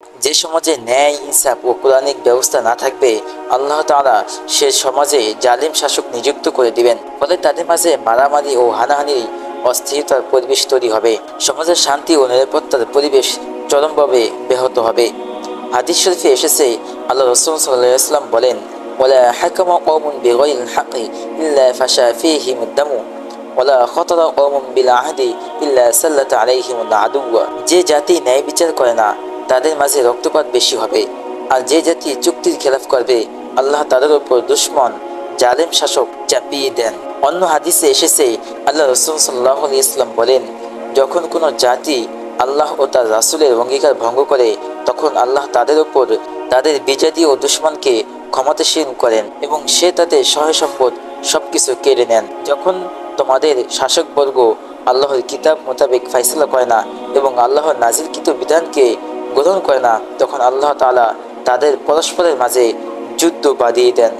যে সমাজে ন্যায়, ইনসাফ ও কোরআনিক ব্যবস্থা না থাকবে, আল্লাহ তাআলা সে সমাজে জালিম শাসক নিযুক্ত করে দিবেন। ফলে তাদের মাঝে মারামারি ও হানাহানির অস্থিরতার পরিবেশ তৈরি হবে। সমাজের শান্তি ও নিরাপত্তার পরিবেশ চরমভাবে ব্যাহত হবে। হাদিস শরীফে এসেছে, আল্লাহ রাসূল সাল্লাল্লাহু আলাইহি ওয়াসাল্লাম বলেন, ওয়ালা হাকামা কওমুন বিগাইরিল হাক্কি ইল্লা ফাশা ফীহিমুদ দামু ওয়ালা খাতারা কওমুন বিল আহদি ইল্লা সাল্লাতা আলাইহিমুল আদুওয়া। যে জাতি ন্যায় বিচার করে না, তাদের মাঝে রক্তপাত বেশি হবে। আর যে জাতি চুক্তির খেলাফ করবে, আল্লাহ তাদের উপর দুশমন জালেম শাসক চাপিয়ে দেন। অন্য হাদিসে এসেছে, আল্লাহ রাসূল সাল্লাল্লাহু আলাইহি ওয়াসাল্লাম বলেন, যখন কোনো জাতি আল্লাহ ও তার রাসূলের অঙ্গীকার ভঙ্গ করে, তখন আল্লাহ তাদের উপর তাদের বিজাতি ও দুশমনকে ক্ষমতাসীন করেন এবং সে তাদের সহায় সম্পদ সবকিছু কেড়ে নেন। যখন তোমাদের শাসকবর্গ আল্লাহর কিতাব মোতাবেক ফাইসলা করে না এবং আল্লাহর নাজিলকৃত বিধানকে গ্রহণ করে না, তখন আল্লাহ তাআলা তাদের পরস্পরের মাঝে যুদ্ধ বাঁধিয়ে দেন।